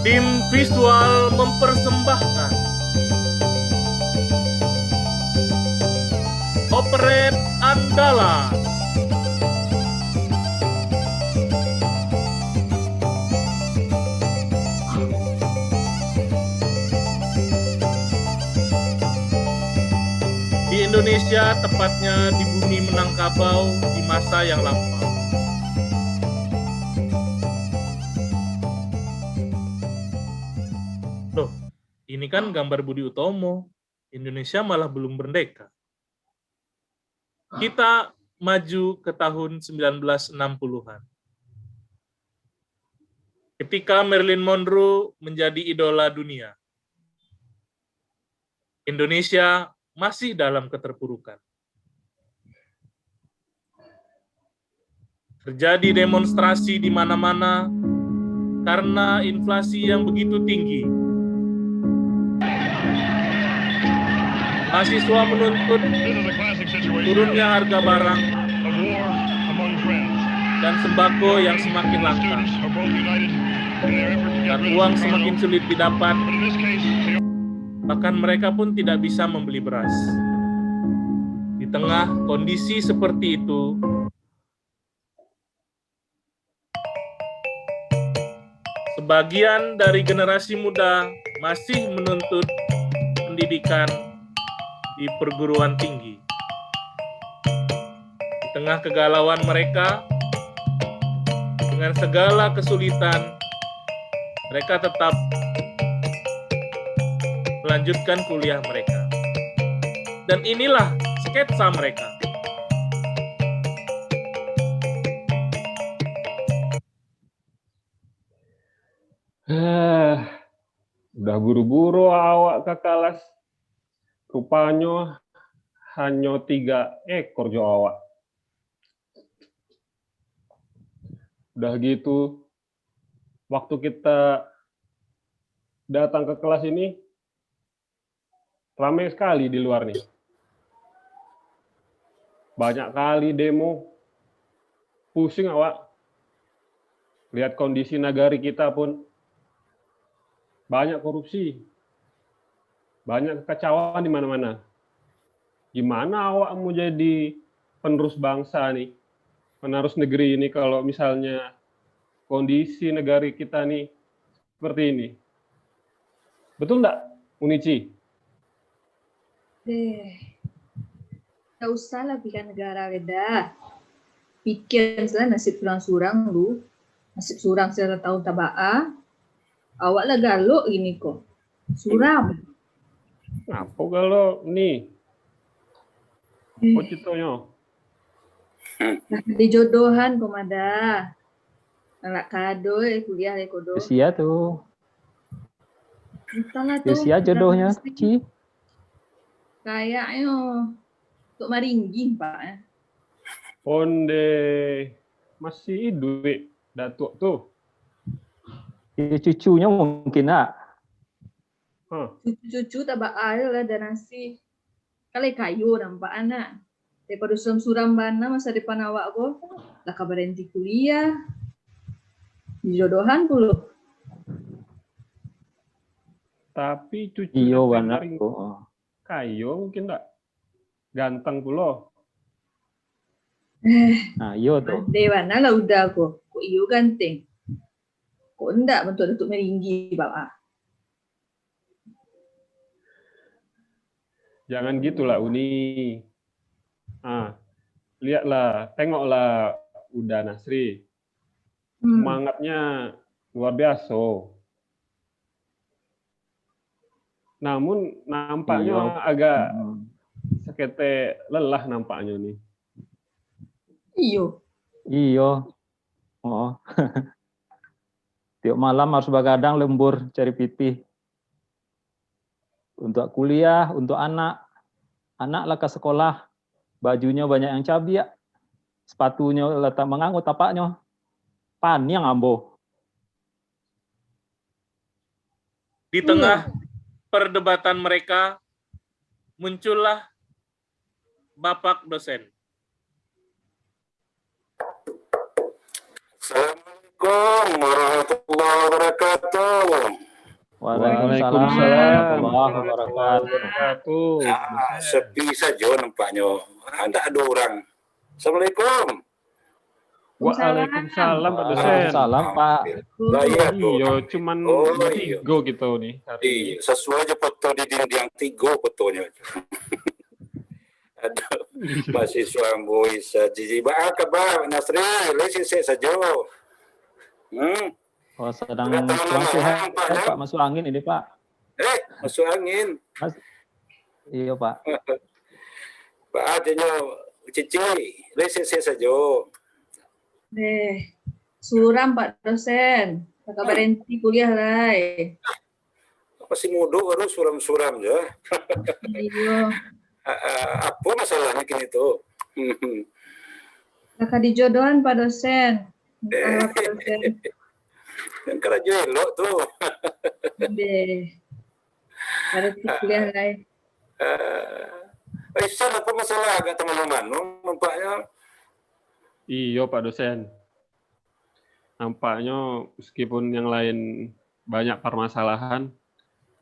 Tim visual mempersembahkan Operet Andalas. Di Indonesia, tepatnya di bumi Minangkabau di masa yang lampau. Loh, ini kan gambar Budi Utomo. Indonesia malah belum merdeka. Kita maju ke tahun 1960-an. Ketika Marilyn Monroe menjadi idola dunia. Indonesia masih dalam keterpurukan. Terjadi demonstrasi di mana-mana karena inflasi yang begitu tinggi. Mahasiswa menuntut turunnya harga barang dan sembako yang semakin langka, dan uang semakin sulit didapat. Bahkan mereka pun tidak bisa membeli beras. Di tengah kondisi seperti itu, sebagian dari generasi muda masih menuntut pendidikan di perguruan tinggi. Di tengah kegalauan mereka, dengan segala kesulitan, mereka tetap melanjutkan kuliah mereka. Dan inilah sketsa mereka. Udah buru-buru awak ke kelas. Rupanya hanya 3 ekor jo awak. Udah gitu, waktu kita datang ke kelas ini, ramai sekali di luar nih. Banyak kali demo. Pusing awak. Lihat kondisi negara kita pun banyak korupsi. Banyak kekacauan di mana-mana. Gimana awak mau jadi penerus bangsa nih, penerus negeri ini kalau misalnya kondisi negara kita nih seperti ini? Betul enggak, Unici? Tak usah lah bikin negara beda. Pikir salah nasib surang-surang lu. Nasib surang secara tahu tabaa. Awak lah galuk gini kok. Suram. Apa kalau nih? Apa ceritanya? Di jodohan komada. Anak kado kuliah kodo. Usia tuh. Entahlah tuh. Usia jodohnya, Ci. Kayaknya untuk maringgih, Pak. Onde masih duit datuk tuh. Cucunya mungkin nak. Cucu-cucu tabak air lah dan nasi. Kali kayu nampak anak. Daripada suram-suram bana masa depan awak ko. Lah berhenti kuliah. Di jodohan puluh. Tapi cucu iyo bana kayu mungkin enggak. Ganteng pula. Nah, iyo tuh. Dewana lah udah ko. Kok iyo ganteng. Kok enggak bentuk meringgi, Bapak. Jangan gitulah, Uni. Lihatlah, tengoklah Uda Nasri. Semangatnya luar biasa. Namun nampaknya agak sekete lelah nampaknya nih. Iyo. Oh. Tiap malam harus begadang lembur cari pipih. Untuk kuliah, untuk anak lah ke sekolah, bajunya banyak yang cabi ya, sepatunya letak menganggut tapaknya, pan yang ambo. Di tengah perdebatan mereka, muncullah Bapak dosen. Assalamualaikum warahmatullahi wabarakatuh. Waalaikumsalam warahmatullahi wabarakatuh. Sepi saja nampaknya. Tidak ada orang. Assalamualaikum. Waalaikumsalam Pak dosen. Waalaikumsalam Pak. Lah iya tuh. Iya, cuman iya. tiga gitu nih. Iya, sesuai aja foto di dinding tiga fotonya. Ada mahasiswa bisa jijiba kabar Nasri, lesi saja. Oh, sedang kurang sehat Pak, masuk angin ini Pak. Masuk angin. Iya Pak. Pak adanya cici, lesi saja. Suram Pak dosen. Kakak berhenti kuliah lah. Masih muda harus suram-suram ya. Iya. Apa masalahnya kini tuh? Kakak dijodohan Pak dosen. Pak dosen. Yang kerja elok tuh. Berhenti kuliah lah. Aisyah apa masalah agak teman-teman? Nampaknya. Iya Pak dosen. Nampaknya meskipun yang lain banyak permasalahan,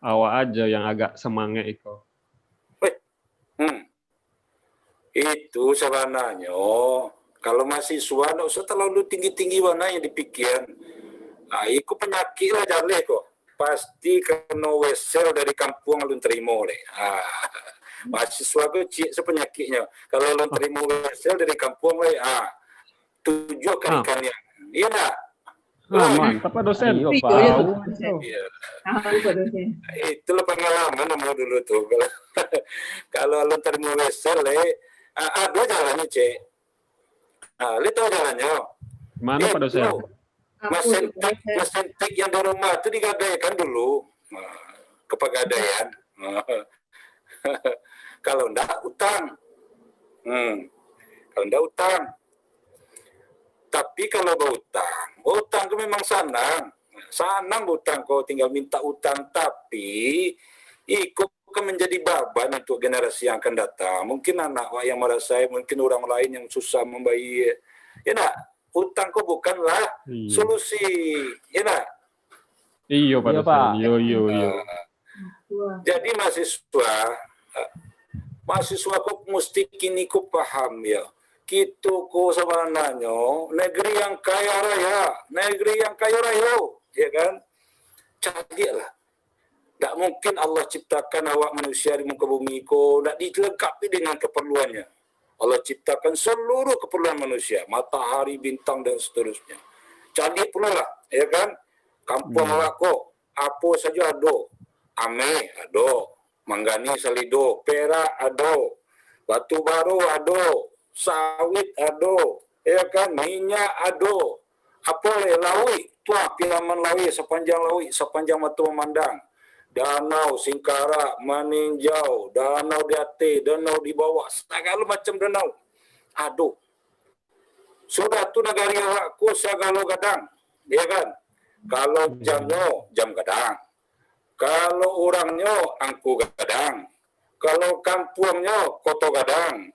awak aja yang agak semangat itu. Itu sebenarnya kalau mahasiswa nggak usah terlalu tinggi-tinggi warna yang dipikir. Nah, itu penyakit lah jarle kok. Pasti kena wesel dari kampung alun terima oleh. Mahasiswa itu sepenyakitnya. Kalau alun terima wesel dari kampung oleh, tujuh kali-kalian. Iya tak? Mantap Pak dosen. Iya, Pak. Tahu Pak dosen. Itulah pengalaman nomor dulu tuh. Kalau alun terima wesel, ada jalannya, Cek. Lihat tahu jalannya. Mana Pak dosen? Mas Sentik yang di rumah itu digadaikan dulu. Ke pegadaian. Kalau enggak, utang. Kalau enggak, utang. Tapi kalau utang itu memang senang utang, kau tinggal minta utang, tapi ikut menjadi beban untuk generasi yang akan datang. Mungkin anak yang merasa, mungkin orang lain yang susah membayar. Ya nak, utang kau bukanlah solusi. Ya nak? Iya Pak dosen. Iya. Jadi mahasiswa kau mesti kini kau paham ya. Kita ko sebenarnya negeri yang kaya raya, ya kan? Carilah. Tak mungkin Allah ciptakan awak manusia di muka bumi ko tak dilengkapi dengan keperluannya. Allah ciptakan seluruh keperluan manusia, matahari, bintang dan seterusnya. Cari pula lah, ya kan? Kampung awak ko apa saja ada. Ame ada, manggani salido, perak ada, batu baru ada. Sawit ada, ya kan, minyak ada, apa lawi, tuah piraman lawi, sepanjang mata memandang, danau Singkara, meninjau, danau di atas, danau di bawah, segala macam danau, aduh, sudah tu negara awakku segala gadang, ya kan, kalau jamnya, jam gadang, kalau orangnya, angku gadang, kalau kampungnya, koto gadang.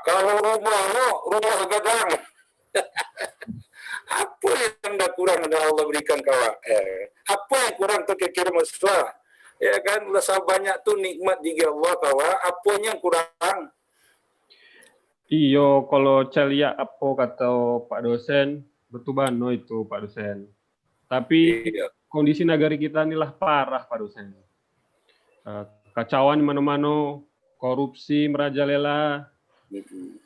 Kalau rumah gadang. Apa yang dah kurang ada Allah berikan kawan? Apa yang kurang tu kira mahasiswa? Ya kan, rasa banyak tu nikmat di Allah kawan. Apa yang kurang? Iyo, kalau celia apa kata Pak dosen, betul bano itu Pak dosen. Tapi kondisi negara kita inilah parah Pak dosen. Kacauan di mana-mana, korupsi merajalela.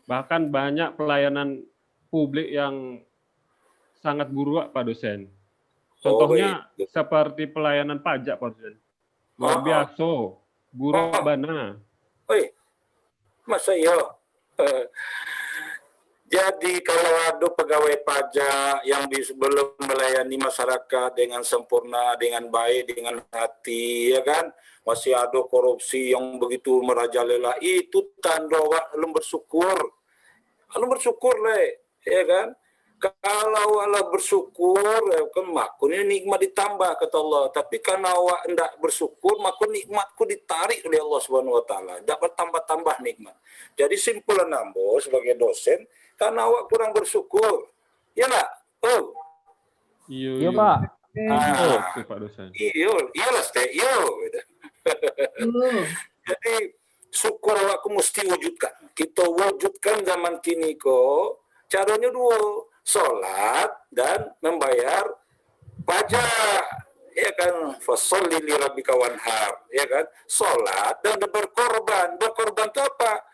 Bahkan banyak pelayanan publik yang sangat buruk Pak dosen. Contohnya seperti pelayanan pajak Pak dosen. Luar biasa, buruk bana. Masa iya? Jadi kalau ada pegawai pajak yang belum melayani masyarakat dengan sempurna, dengan baik, dengan hati, ya kan? Masih ada korupsi yang begitu merajalela, itu tanda awak belum bersyukur. Belum bersyukur ya kan? Kalau Allah bersyukur, kan makun ini nikmat ditambah kata Allah. Tapi karena awak hendak bersyukur, makun nikmatku ditarik oleh Allah Subhanahu Wa Taala. Tak bertambah-tambah nikmat. Jadi simpulan Ambo sebagai dosen, karena awak kurang bersyukur, ya nak? Iya Pak. Oh, itu Pak dosen. Iyalah stay gitu. Jadi syukur aku mesti wujudkan. Kita wujudkan zaman kini kok. Caranya dua, sholat dan membayar pajak. Ya kan, fasholli li rabbika wanhar, ya kan, sholat dan berkorban. Berkorban itu apa?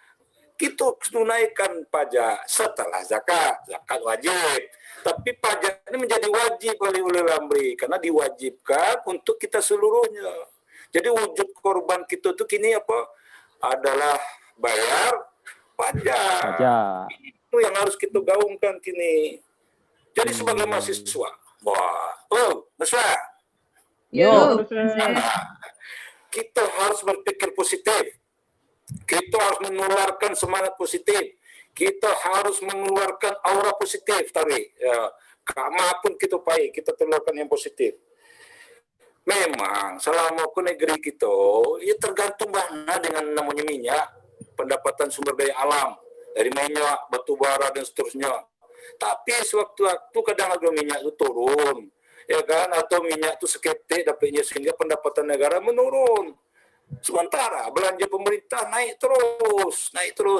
Kita tunaikan pajak setelah zakat wajib. Tapi pajak ini menjadi wajib oleh ulil amri karena diwajibkan untuk kita seluruhnya. Jadi wujud korban kita itu kini apa? Adalah bayar pajak. Itu yang harus kita gaungkan kini. Jadi sebagai mahasiswa, mahasiswa. Kita harus berpikir positif. Kita harus mengeluarkan semangat positif. Kita harus mengeluarkan aura positif tadi. Ya, kemanapun kita pergi, kita keluarkan yang positif. Memang selama ke negeri kita, ya tergantung mana dengan namanya minyak, pendapatan sumber daya alam dari minyak, batu bara dan seterusnya. Tapi sewaktu-waktu kadang harga minyak itu turun, ya kan? Atau minyak itu seketik dapatnya sehingga pendapatan negara menurun. Sementara belanja pemerintah naik terus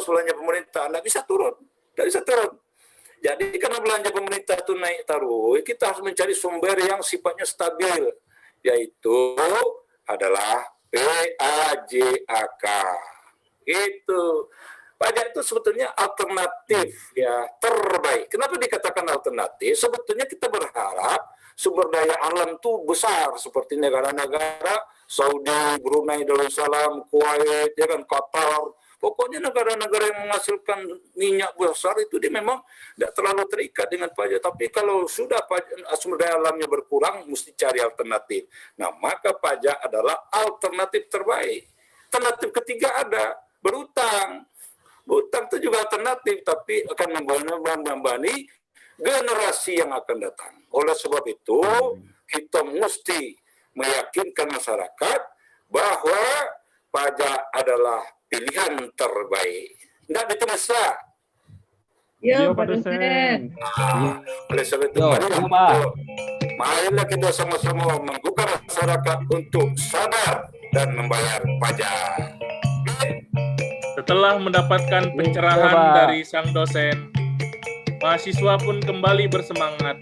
belanja pemerintah, nggak bisa turun. Jadi karena belanja pemerintah itu naik terus, kita harus mencari sumber yang sifatnya stabil, yaitu adalah PAJAK. Itu pajak itu sebetulnya alternatif ya terbaik. Kenapa dikatakan alternatif? Sebetulnya kita berharap sumber daya alam itu besar seperti negara-negara Saudi, Brunei Darussalam, Kuwait, ya kan, Qatar. Pokoknya negara-negara yang menghasilkan minyak besar itu dia memang tidak terlalu terikat dengan pajak. Tapi kalau sudah sumber daya alamnya berkurang, mesti cari alternatif. Nah, maka pajak adalah alternatif terbaik. Alternatif ketiga ada berutang. Berutang itu juga alternatif, tapi akan membebani generasi yang akan datang. Oleh sebab itu, kita mesti meyakinkan masyarakat bahwa pajak adalah pilihan terbaik. Tidak bisa. Yo, Pak dosen. Oleh sebab itu, marilah kita sama-sama membuka masyarakat untuk sadar dan membayar pajak. Setelah mendapatkan pencerahan dari sang dosen, mahasiswa pun kembali bersemangat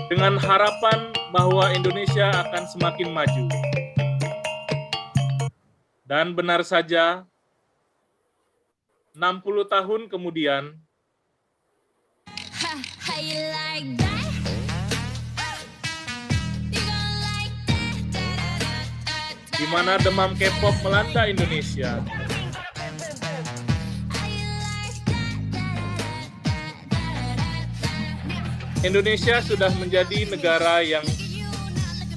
dengan harapan bahwa Indonesia akan semakin maju. Dan benar saja, 60 tahun kemudian, di mana demam K-pop melanda Indonesia, Indonesia sudah menjadi negara yang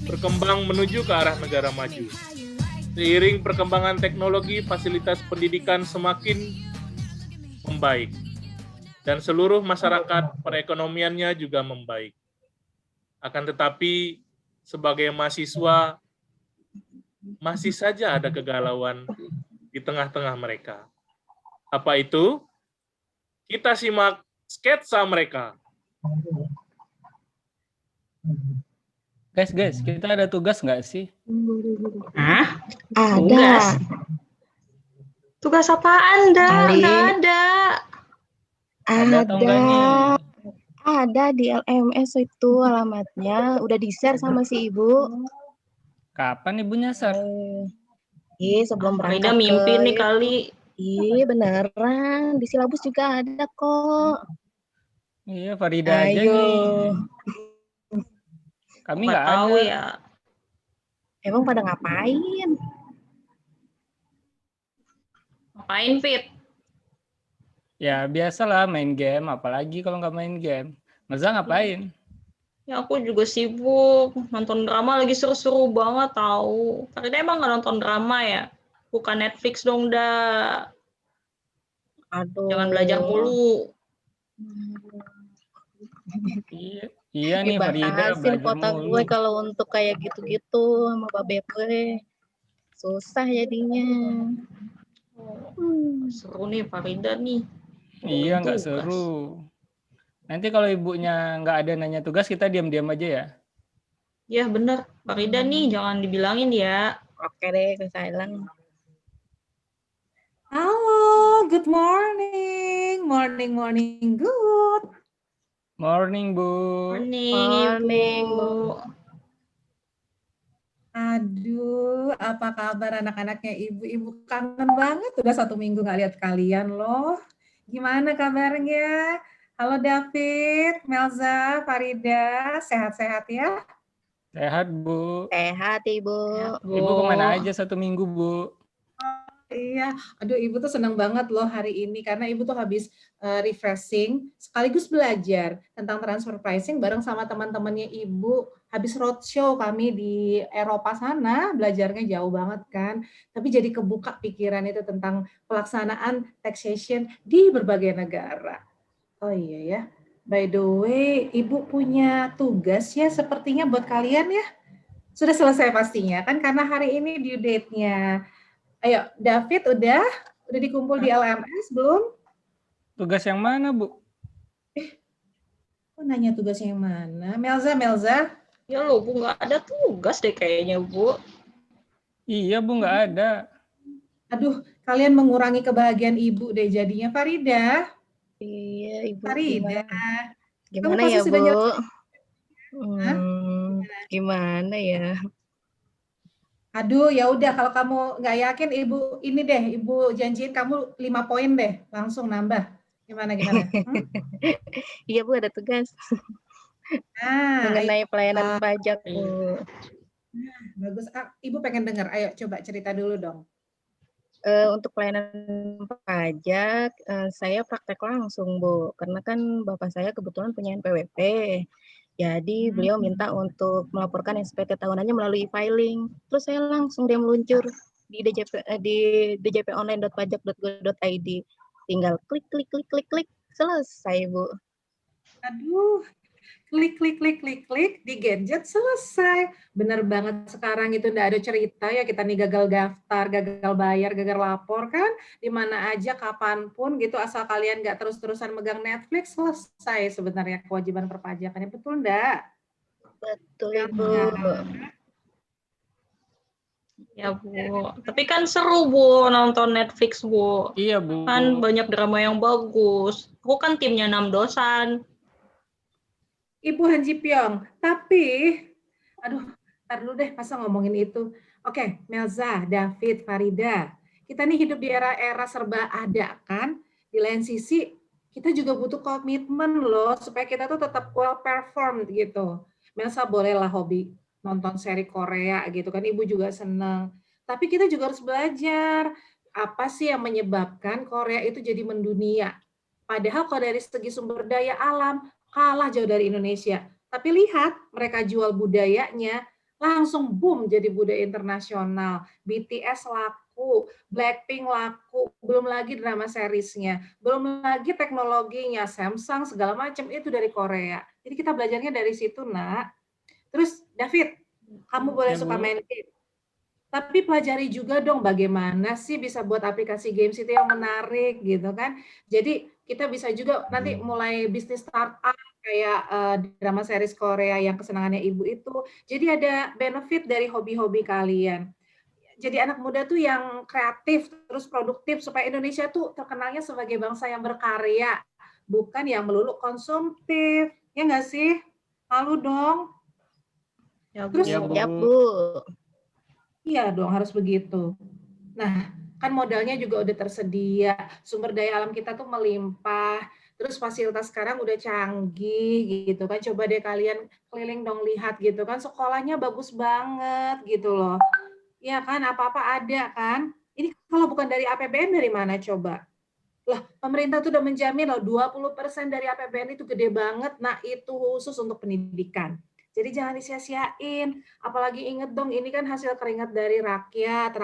berkembang menuju ke arah negara maju. Seiring perkembangan teknologi, fasilitas pendidikan semakin membaik. Dan seluruh masyarakat perekonomiannya juga membaik. Akan tetapi, sebagai mahasiswa, masih saja ada kegalauan di tengah-tengah mereka. Apa itu? Kita simak sketsa mereka. Guys, kita ada tugas nggak sih? Hah? Ada. Tugas apaan, Nggak ada. Ada di LMS itu alamatnya. Udah di-share sama si ibu. Kapan ibunya share? Sebelum berangkat. Farida mimpi nih kali. Beneran. Di silabus juga ada kok. Iya, Farida aja nih. Kami nggak tahu ada. Ya. Emang pada ngapain? Ngapain, Fit? Ya, biasalah main game. Apalagi kalau nggak main game. Maza ngapain? Ya, aku juga sibuk. Nonton drama lagi seru-seru banget tahu. Farida emang nggak nonton drama ya? Bukan Netflix dong, dah. Aduh. Jangan belajar mulu. Iya nih Farida belajar kota mulu. Gue kalau untuk kayak gitu-gitu sama babe gue susah jadinya. Seru nih Farida nih. Iya, nggak seru. Nanti kalau ibunya nggak ada nanya tugas, kita diam-diam aja ya. Ya bener, Farida nih jangan dibilangin ya. Oke deh, ke silent. Halo, good morning. Morning, good. Morning, Bu. Morning, Ibu. Aduh, apa kabar anak-anaknya Ibu? Ibu kangen banget, udah 1 minggu nggak lihat kalian loh. Gimana kabarnya? Halo David, Melza, Farida, sehat-sehat ya? Sehat, Bu. Sehat, Ibu. Ibu kemana aja 1 minggu, Bu? Iya, aduh Ibu tuh senang banget loh hari ini karena Ibu tuh habis refreshing sekaligus belajar tentang transfer pricing bareng sama teman-temannya Ibu. Habis roadshow kami di Eropa sana, belajarnya jauh banget kan. Tapi jadi kebuka pikiran itu tentang pelaksanaan taxation di berbagai negara. Oh iya ya, by the way, Ibu punya tugas ya sepertinya buat kalian ya. Sudah selesai pastinya kan karena hari ini due date-nya. Ayo, David udah dikumpul di LMS belum? Tugas yang mana, Bu? Kok nanya tugasnya yang mana? Melza? Ya loh, Bu, nggak ada tugas deh kayaknya, Bu. Iya, Bu, nggak ada. Aduh, kalian mengurangi kebahagiaan Ibu deh jadinya. Farida? Iya, Ibu. Farida. Gimana Kamu ya, pasti sudah Bu? Gimana? Gimana ya? Aduh, ya udah kalau kamu nggak yakin Ibu ini deh, Ibu janjiin kamu 5 poin deh, langsung nambah. Gimana? Iya, Bu, ada tugas. Mengenai pelayanan pajak, Bu. Bagus. Ibu pengen dengar. Ayo coba cerita dulu dong. Untuk pelayanan pajak, saya praktek langsung, Bu. Karena kan Bapak saya kebetulan punya NPWP. Jadi beliau minta untuk melaporkan SPT tahunannya melalui e-filing. Terus saya langsung dia meluncur di djponline.pajak.go.id. Tinggal klik, selesai, Bu. Aduh, klik di gadget selesai. Bener banget sekarang itu nggak ada cerita ya kita nih gagal daftar, gagal bayar, gagal lapor kan. Di mana aja, kapanpun gitu asal kalian nggak terus-terusan megang Netflix selesai sebenarnya kewajiban perpajakannya. Betul nggak? Betul, Ibu. Ya, Bu. Tapi kan seru, Bu, nonton Netflix, Bu. Iya, Bu. Kan banyak drama yang bagus. Aku kan timnya 6 dosan. Ibu Han Ji Pyong, tapi aduh, ntar dulu deh masa ngomongin itu. Oke, Melza, David, Farida, kita nih hidup di era serba ada kan. Di lain sisi kita juga butuh komitmen loh supaya kita tuh tetap well performed gitu. Melza bolehlah hobi nonton seri Korea gitu kan, Ibu juga seneng. Tapi kita juga harus belajar apa sih yang menyebabkan Korea itu jadi mendunia. Padahal kalau dari segi sumber daya alam kalah jauh dari Indonesia. Tapi lihat, mereka jual budayanya, langsung boom jadi budaya internasional. BTS laku, Blackpink laku, belum lagi drama seriesnya, belum lagi teknologinya, Samsung segala macam itu dari Korea. Jadi kita belajarnya dari situ, Nak. Terus David, kamu boleh suka main game. Tapi pelajari juga dong bagaimana sih bisa buat aplikasi games itu yang menarik gitu kan. Jadi kita bisa juga nanti mulai bisnis startup kayak drama series Korea yang kesenangannya Ibu itu. Jadi ada benefit dari hobi-hobi kalian. Jadi anak muda tuh yang kreatif terus produktif supaya Indonesia tuh terkenalnya sebagai bangsa yang berkarya, bukan yang melulu konsumtif. Ya nggak sih? Malu dong. Ya, Bu. Terus Ya, Bu. Iya dong, harus begitu. Nah, kan modalnya juga udah tersedia, sumber daya alam kita tuh melimpah, terus fasilitas sekarang udah canggih gitu kan. Coba deh kalian keliling dong lihat gitu kan, sekolahnya bagus banget gitu loh. Iya kan, apa-apa ada kan. Ini kalau bukan dari APBN dari mana coba? Lah, pemerintah tuh udah menjamin loh 20% dari APBN itu gede banget. Nah, itu khusus untuk pendidikan. Jadi jangan disia-siain. Apalagi inget dong, ini kan hasil keringat dari rakyat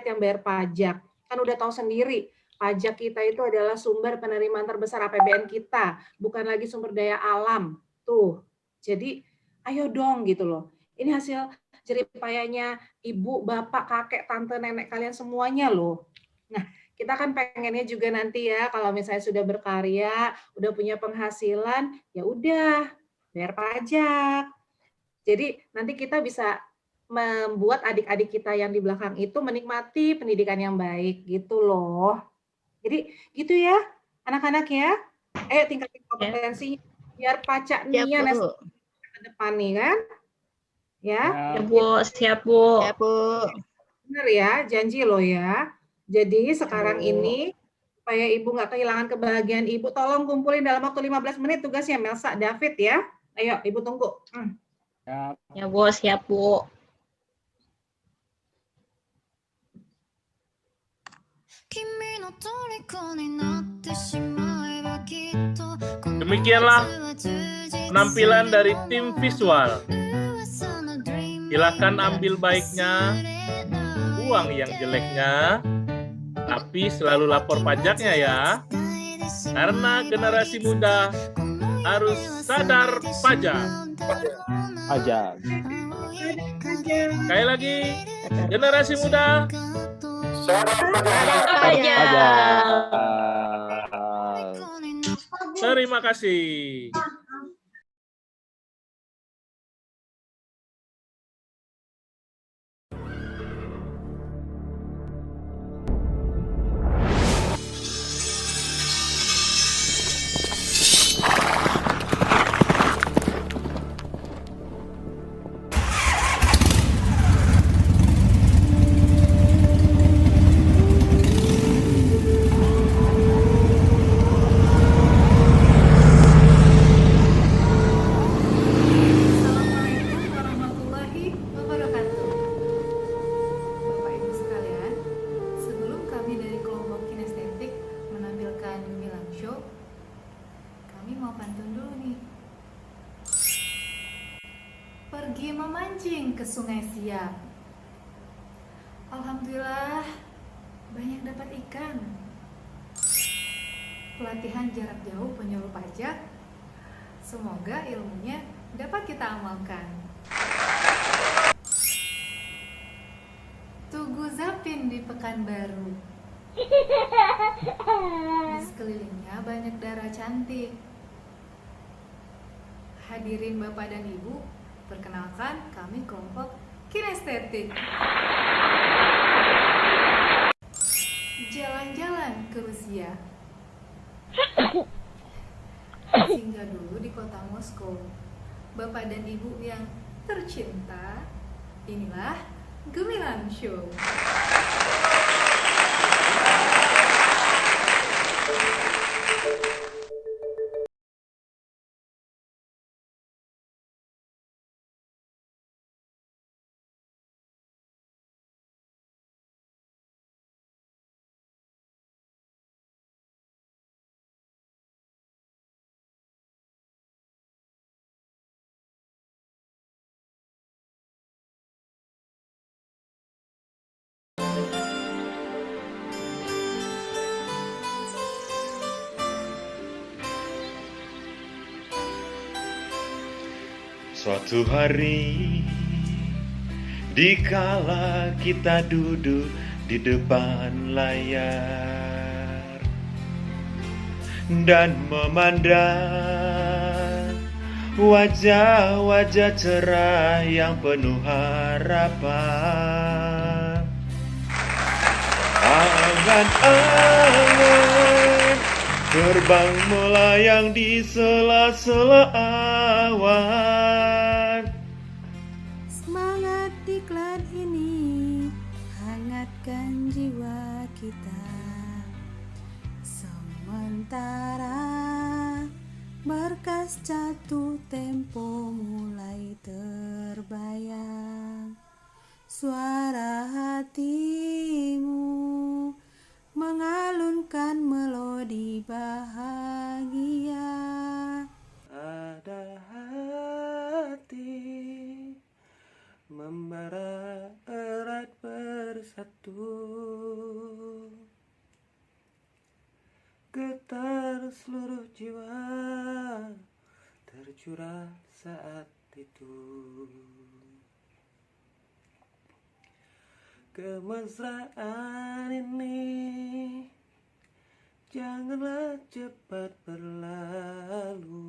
yang bayar pajak. Kan udah tahu sendiri, pajak kita itu adalah sumber penerimaan terbesar APBN kita, bukan lagi sumber daya alam. Tuh. Jadi, ayo dong gitu loh. Ini hasil jerih payahnya ibu, bapak, kakek, tante, nenek kalian semuanya loh. Nah, kita kan pengennya juga nanti ya kalau misalnya sudah berkarya, udah punya penghasilan, ya udah bayar pajak. Jadi nanti kita bisa membuat adik-adik kita yang di belakang itu menikmati pendidikan yang baik gitu loh. Jadi gitu ya anak-anak ya. Ayo tingkatin kompetensi biar Paca Siap, Nia Bu. ke depan nih kan. Ya. Ya, Bu. Siap, Bu. Siap, Bu. Benar ya, janji loh ya. Jadi sekarang Bu. ini supaya Ibu nggak kehilangan kebahagiaan Ibu, tolong kumpulin dalam waktu 15 menit tugasnya Melsa, David ya. Ayo, Ibu tunggu. Ya, Bu. Siap, Bu. Demikianlah penampilan dari tim visual. Silakan ambil baiknya, buang yang jeleknya, tapi selalu lapor pajaknya ya. Karena generasi muda harus sadar pajak. Pajak. Sekali lagi, generasi muda Sadar pajak. Pajak. terima kasih. Assalamualaikum warahmatullahi wabarakatuh. Bapak Ibu sekalian, sebelum kami dari kelompok kinestetik menampilkan gemilang show, kami mau pantun dulu nih. Pergi memancing ke Sungai Siak. Alhamdulillah banyak dapat ikan. Pelatihan jarak jauh penyuluh pajak, semoga ilmunya dapat kita amalkan. Tugu Zapin di Pekanbaru. Di sekelilingnya banyak darah cantik. Hadirin Bapak dan Ibu, perkenalkan kami kelompok kinestetik. Jalan-jalan ke Rusia. Singgah dulu di kota Moskow. Bapak dan Ibu yang tercinta, inilah Gemilang Show. Suatu hari, dikala kita duduk di depan layar dan memandang wajah-wajah cerah yang penuh harapan. Angan-angan terbang melayang di sela-sela awan. Semangat diklat ini hangatkan jiwa kita. Sementara berkas jatuh tempo mulai terbayang. Suara hatimu mengalunkan melodi bahagia. Ada hati membara erat bersatu, getar seluruh jiwa tercurah saat itu. Kemesraan ini janganlah cepat berlalu.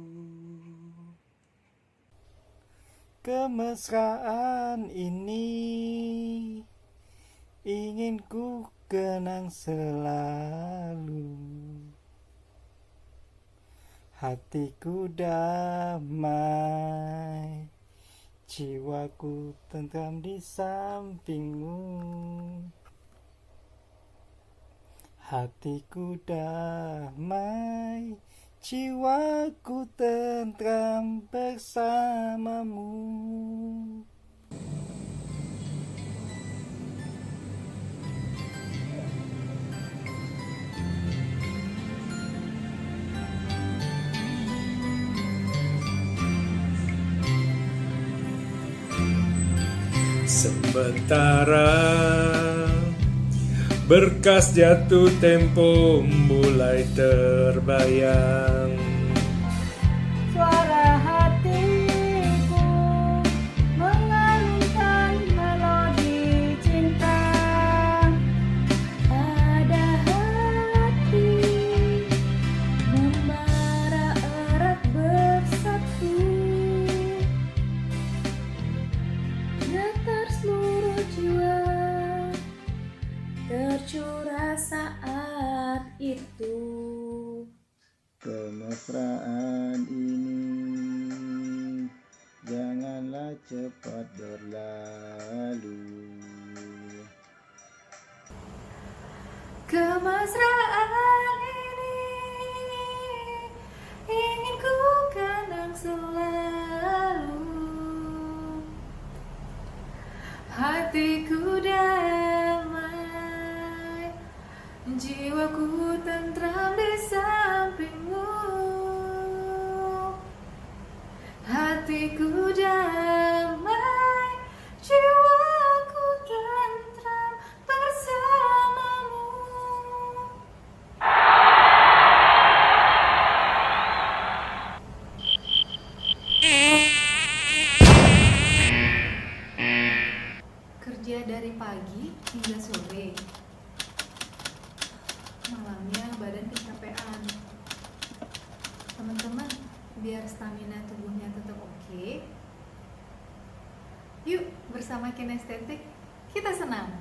Kemesraan ini ingin ku kenang selalu. Hatiku damai, jiwaku tentram di sampingmu. Hatiku damai, jiwaku tentram bersamamu. Sementara berkas jatuh tempo mulai terbayang. Suara hatiku mengalunkan melodi cinta. Ada hati membara erat bersatu. Getar seluruh jiwa tercurah saat itu. Kemesraan ini janganlah cepat berlalu. Kemesraan ini ingin ku kenang selalu. Hatiku damai, jiwaku tentram di sampingmu. Hatiku damai, jiwaku tentram bersamamu. Kerja dari pagi hingga sore, malamnya badan kecapean. Teman-teman, biar stamina tubuhnya tetap oke, yuk bersama kinestetik kita senam.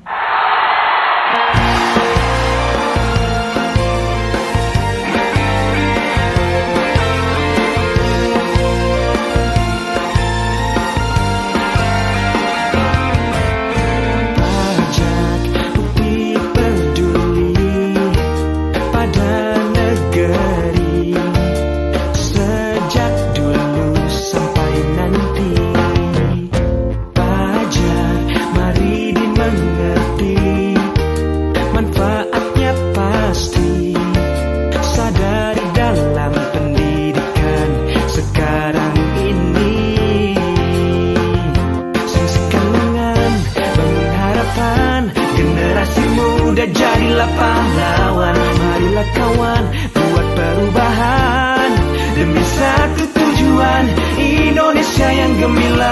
Jadilah pahlawan, marilah kawan buat perubahan demi satu tujuan, Indonesia yang gemilang.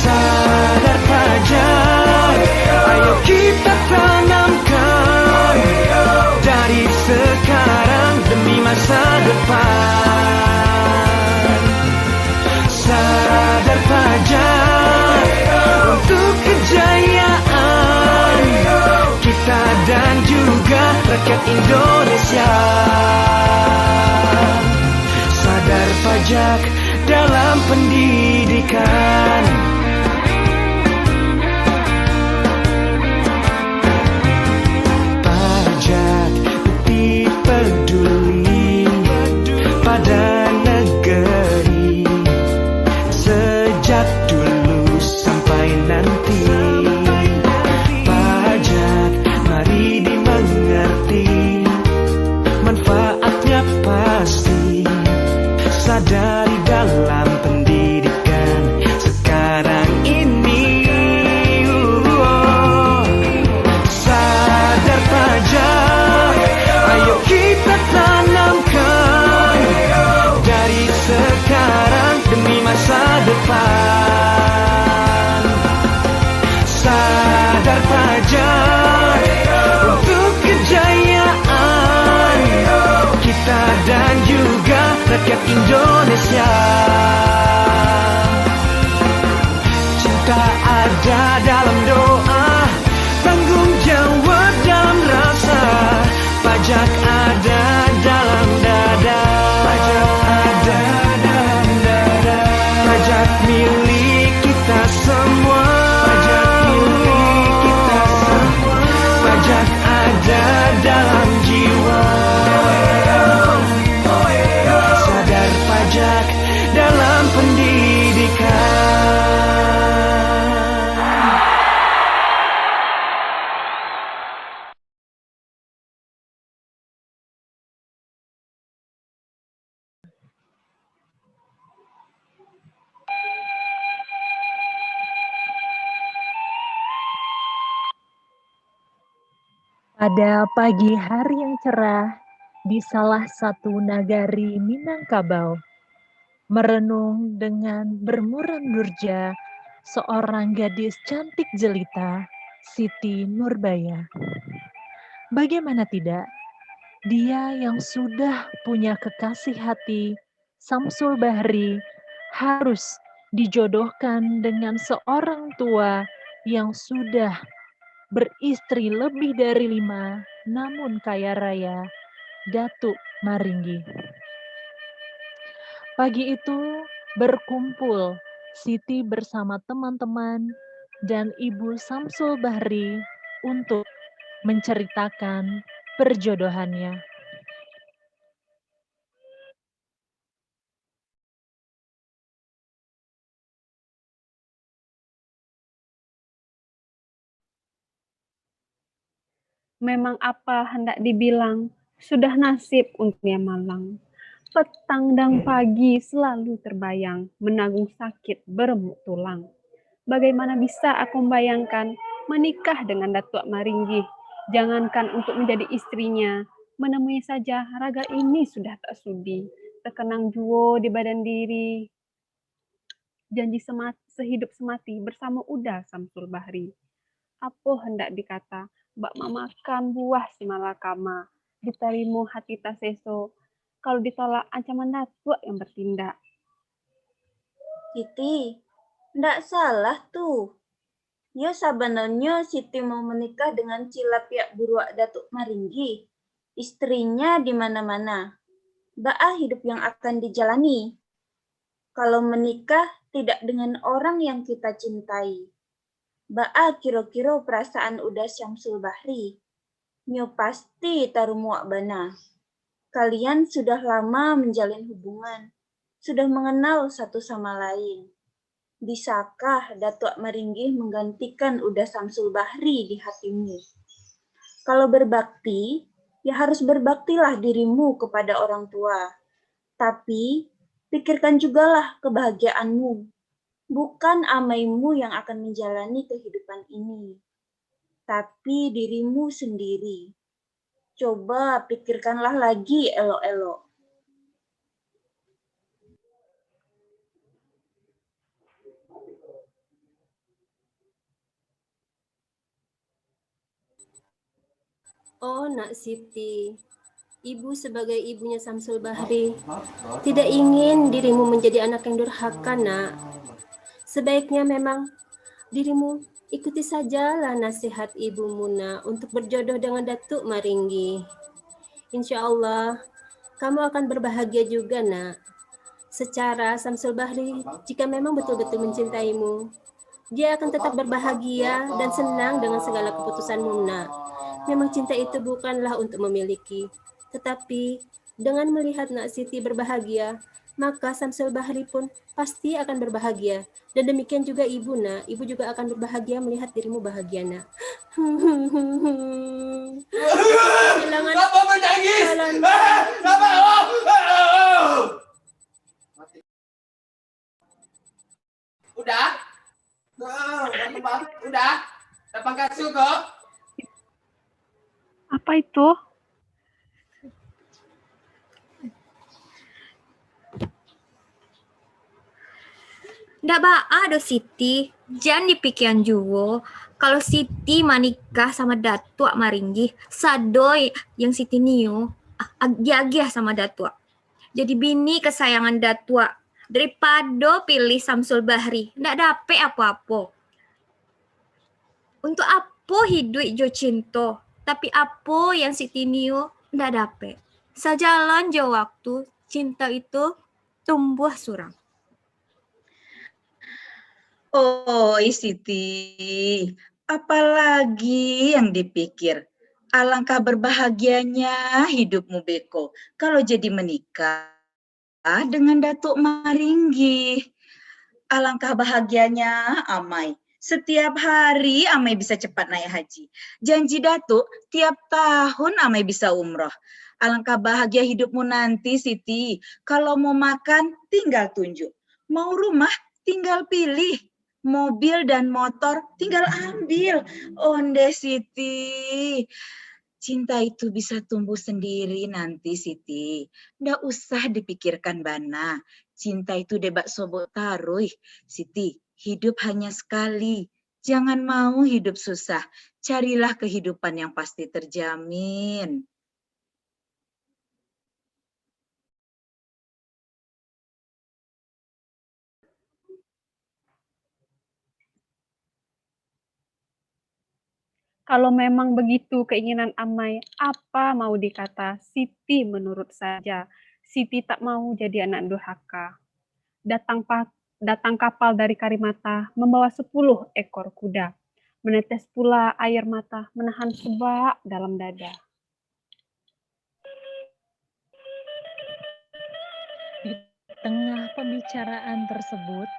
Sadar pajak, ayo kita tanamkan dari sekarang demi masa depan. Sadar pajak untuk kejayaan kita dan juga rakyat Indonesia. Sadar pajak dalam pendidikan. Pajak bukti peduli pada negeri sejak dulu sampai nanti. Pajak mari dimengerti, manfaatnya pasti. Sadari dalam pendidikan sekarang ini. Sadar pajak, ayo kita tanamkan dari sekarang demi masa depan. rakyat Indonesia. Cinta ada dalam doa, tanggung jawab dalam rasa, pajak ada dalam dada, pajak ada dalam dada, pajak milik kita semua, pajak milik kita semua, pajak ada dalam jiwa. Sadar pajak dalam pendidikan. Pada pagi hari yang cerah di salah satu nagari Minangkabau, merenung dengan bermuram durja seorang gadis cantik jelita, Siti Nurbaya. Bagaimana tidak, dia yang sudah punya kekasih hati, Samsul Bahri, harus dijodohkan dengan seorang tua yang sudah beristri lebih dari 5, namun kaya raya, Datuk Maringgi. Pagi itu berkumpul Siti bersama teman-teman dan Ibu Samsul Bahri untuk menceritakan perjodohannya. Memang apa hendak dibilang, sudah nasib untungnya malang. Petang dan pagi selalu terbayang, menanggung sakit beremuk tulang. Bagaimana bisa aku membayangkan menikah dengan Datuk Maringgi? Jangankan untuk menjadi istrinya, menemui saja raga ini sudah tak sudi. Terkenang juo di badan diri. Janji sehidup semati bersama Uda Samsul Bahri. Apa hendak dikata? Bak makan buah si malakama, ditarimu hati taseso, kalau ditolak ancaman datuk yang bertindak. Siti, ndak salah tuh. Ya sebenarnya Siti mau menikah dengan Cilapiak Buruak Datuk Maringgi. Istrinya di mana-mana. Bak hidup yang akan dijalani. Kalau menikah tidak dengan orang yang kita cintai. Ba'a kira-kira perasaan udah Syamsul Bahri. Nyo pasti taruh muak bana. Kalian sudah lama menjalin hubungan. Sudah mengenal satu sama lain. Bisakah Datuk Maringgi menggantikan udah Syamsul Bahri di hatimu? Kalau berbakti, ya harus berbaktilah dirimu kepada orang tua. Tapi, pikirkan jugalah kebahagiaanmu. Bukan amaimu yang akan menjalani kehidupan ini, tapi dirimu sendiri. Coba pikirkanlah lagi elok-elok. Oh, Nak Siti, Ibu sebagai ibunya Samsul Bahri tidak ingin dirimu menjadi anak yang durhaka, Nak. Sebaiknya memang dirimu ikuti sajalah nasihat Ibu Muna untuk berjodoh dengan Datuk Maringgi. Insya Allah, kamu akan berbahagia juga, Nak. Secara Samsul Bahri, jika memang betul-betul mencintaimu, dia akan tetap berbahagia dan senang dengan segala keputusanmu, Nak. Memang cinta itu bukanlah untuk memiliki, tetapi dengan melihat Nak Siti berbahagia, maka Samsul Bahri pun pasti akan berbahagia. Dan demikian juga Ibu, Nak. Ibu juga akan berbahagia melihat dirimu bahagia, Nak. Kenapa menangis? Kenapa? Udah? Udah? Dapat kasih kok? Apa itu? Ndak ba'a do Siti, jangan dipikiran juwo. Kalau Siti menikah sama Datuk Maringgi, sadoi yang Siti niu, agi-agi sama Datuk. jadi bini kesayangan Datua daripada pilih Samsul Bahri. Ndak dapet apa-apa. Untuk apa hidup jo cinta, tapi apa yang Siti Nio ndak dapet. Sejalan jo waktu, cinta itu tumbuh surang. Oh, Siti, apalagi yang dipikir? Alangkah berbahagianya hidupmu, Beko, kalau jadi menikah dengan Datuk Maringgi. Alangkah bahagianya Amai. Setiap hari Amai bisa cepat naik haji. Janji Datuk, tiap tahun Amai bisa umroh. Alangkah bahagia hidupmu nanti, Siti. Kalau mau makan, tinggal tunjuk. Mau rumah, tinggal pilih. Mobil dan motor, tinggal ambil. Onde, Siti. Cinta itu bisa tumbuh sendiri nanti, Siti. Nggak usah dipikirkan bana. Cinta itu debak sobok taruh. Siti, hidup hanya sekali. Jangan mau hidup susah. Carilah kehidupan yang pasti terjamin. Kalau memang begitu keinginan Amai, apa mau dikata? Siti menurut saja. Siti tak mau jadi anak durhaka. Datang kapal dari Karimata membawa 10 ekor kuda. Menetes pula air mata menahan sebak dalam dada. Di tengah pembicaraan tersebut,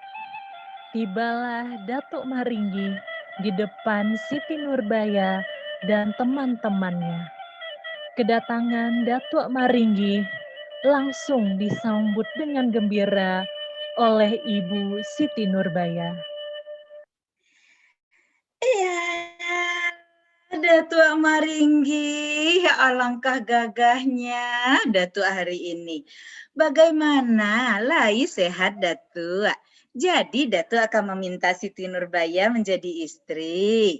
tibalah Datuk Maringgi di depan Siti Nurbaya dan teman-temannya. Kedatangan Datuk Maringgi langsung disambut dengan gembira oleh Ibu Siti Nurbaya. Iya, Datuk Maringgi, alangkah gagahnya Datuk hari ini. Bagaimana? Lai sehat, Datuk? Jadi Datuk akan meminta Siti Nurbaya menjadi istri.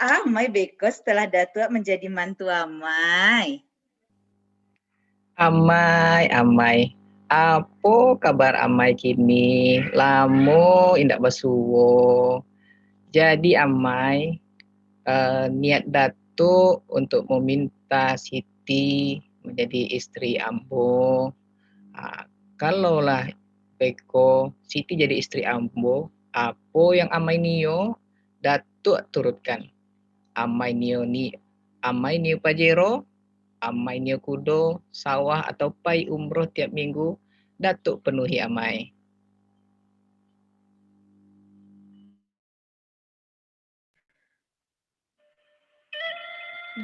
Amai Beko setelah Datuk menjadi mantu Amai. Amai. Apa kabar Amai kini? Lamo indak basuwo. Jadi Amai niat Datuk untuk meminta Siti menjadi istri Ambo. Kalaulah Beko Siti jadi istri Ambo, apa yang Amai nio Datuk turutkan. Amai nio pajero, Amai nio kudo, sawah atau pai umroh tiap minggu, Datuk penuhi Amai.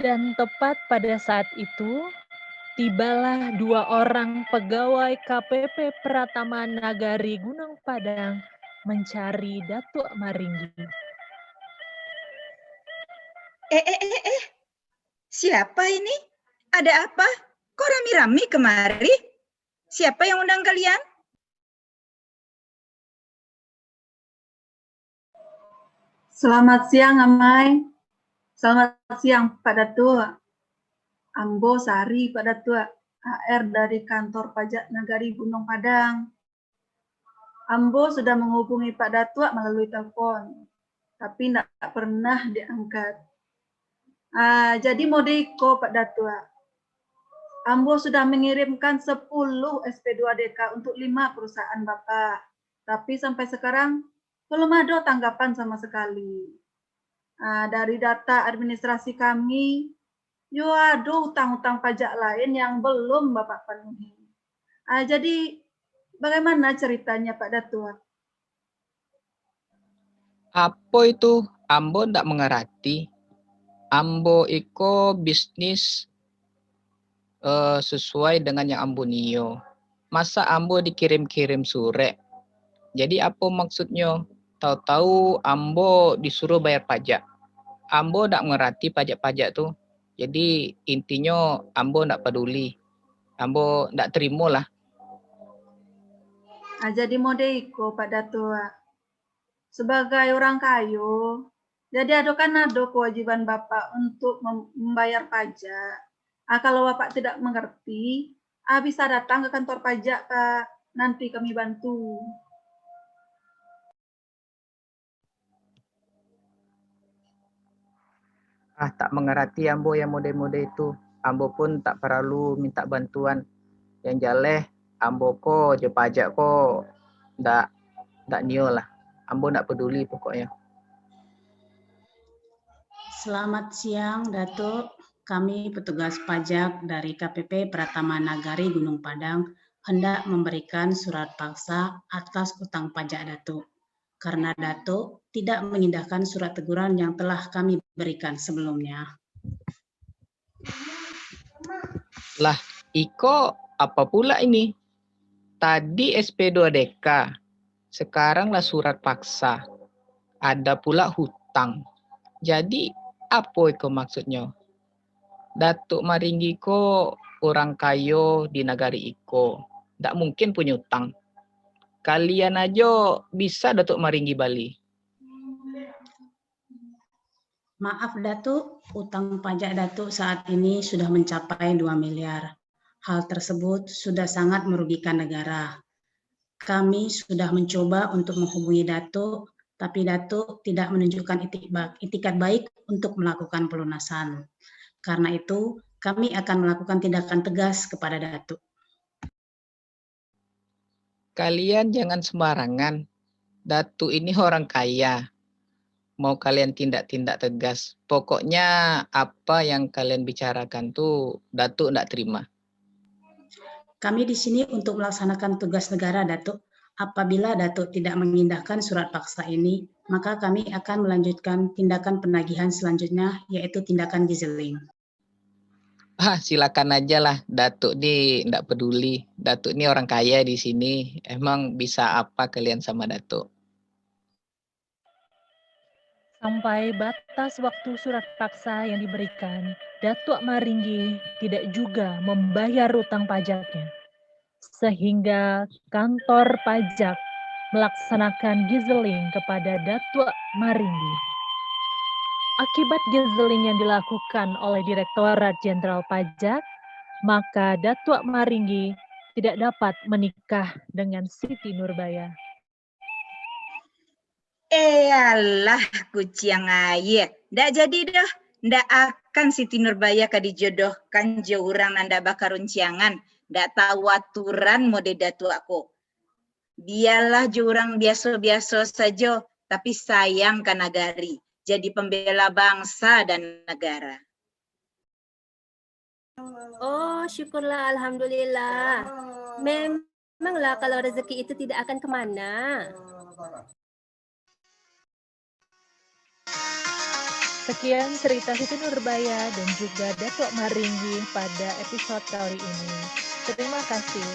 Dan tepat pada saat itu, tibalah 2 orang pegawai KPP Pratama Nagari Gunung Padang mencari Datuk Maringgi. Siapa ini? Ada apa? Kok rami-rami kemari? Siapa yang undang kalian? Selamat siang, Amai. Selamat siang, Pak Datuk. Ambo Sari, Pak Datuk. HR dari Kantor Pajak Nagari Gunung Padang. Ambo sudah menghubungi Pak Datuk melalui telepon, tapi tidak pernah diangkat. Jadi modeko, Pak Datuk. Ambo sudah mengirimkan 10 SP2DK untuk 5 perusahaan Bapak. Tapi sampai sekarang belum ada tanggapan sama sekali. Dari data administrasi kami, ada utang-utang pajak lain yang belum Bapak penuhi. Jadi bagaimana ceritanya Pak Datuk? Apa itu? Ambo ndak mengerti. Ambo iko bisnis sesuai dengan yang Ambo nio. Masa Ambo dikirim-kirim surat? Jadi apa maksudnya? Tahu-tahu Ambo disuruh bayar pajak. Ambo ndak mengerti pajak-pajak tuh. Jadi intinya Ambo ndak peduli. Ambo ndak terima lah. Jadi modeko Pak Datuk. Sebagai orang kayu, jadi ada kewajiban Bapak untuk membayar pajak. Kalau Bapak tidak mengerti, Bisa datang ke kantor pajak, Kak. Nanti kami bantu. Tak mengerti ambo yang mode-mode itu. Ambo pun tak perlu minta bantuan. Yang jaleh ambo ko je pajak ko ndak nio lah. Ambo ndak peduli pokoknya. Selamat siang, Datuk. Kami petugas pajak dari KPP Pratama Nagari Gunung Padang hendak memberikan surat paksa atas utang pajak Datuk. Karena Datuk tidak mengindahkan surat teguran yang telah kami berikan sebelumnya. Lah, Iko apa pula ini? Tadi SP2DK, sekaranglah surat paksa. Ada pula hutang. Jadi, apa Iko maksudnya? Datuk Maringgi ko orang kayo di negari Iko. Tak mungkin punya hutang. Kalian aja bisa Datuk Maringgi Bali. Maaf Datuk, utang pajak Datuk saat ini sudah mencapai 2 miliar. Hal tersebut sudah sangat merugikan negara. Kami sudah mencoba untuk menghubungi Datuk, tapi Datuk tidak menunjukkan itikat baik untuk melakukan pelunasan. Karena itu, kami akan melakukan tindakan tegas kepada Datuk. Kalian jangan sembarangan. Datuk ini orang kaya. Mau kalian tindak-tindak tegas. Pokoknya apa yang kalian bicarakan tuh Datuk nggak terima. Kami di sini untuk melaksanakan tugas negara, Datuk. Apabila Datuk tidak mengindahkan surat paksa ini, maka kami akan melanjutkan tindakan penagihan selanjutnya, yaitu tindakan gizeling. Silakan aja lah. Datuk nih nggak peduli. Datuk ini orang kaya di sini. Emang bisa apa kalian sama Datuk? Sampai batas waktu surat paksa yang diberikan, Datuk Maringgi tidak juga membayar utang pajaknya. Sehingga kantor pajak melaksanakan gizeling kepada Datuk Maringgi. Akibat gizeling yang dilakukan oleh Direktorat Jenderal Pajak, maka Datuk Maringgi tidak dapat menikah dengan Siti Nurbaya. Alah, kuciang aye. Ndak jadi dah. Ndak akan Siti Nurbaya dijodohkan jurang nanda bakar runcangan. Ndak tahu aturan mode datu aku. Biarlah jurang biasa-biasa saja, tapi sayang kan nagari. Jadi pembela bangsa dan negara. Oh, syukurlah, alhamdulillah. Memanglah kalau rezeki itu tidak akan kemana. Sekian cerita Siti Nurbaya dan juga Datuk Maringgi pada episode kali ini. Terima kasih.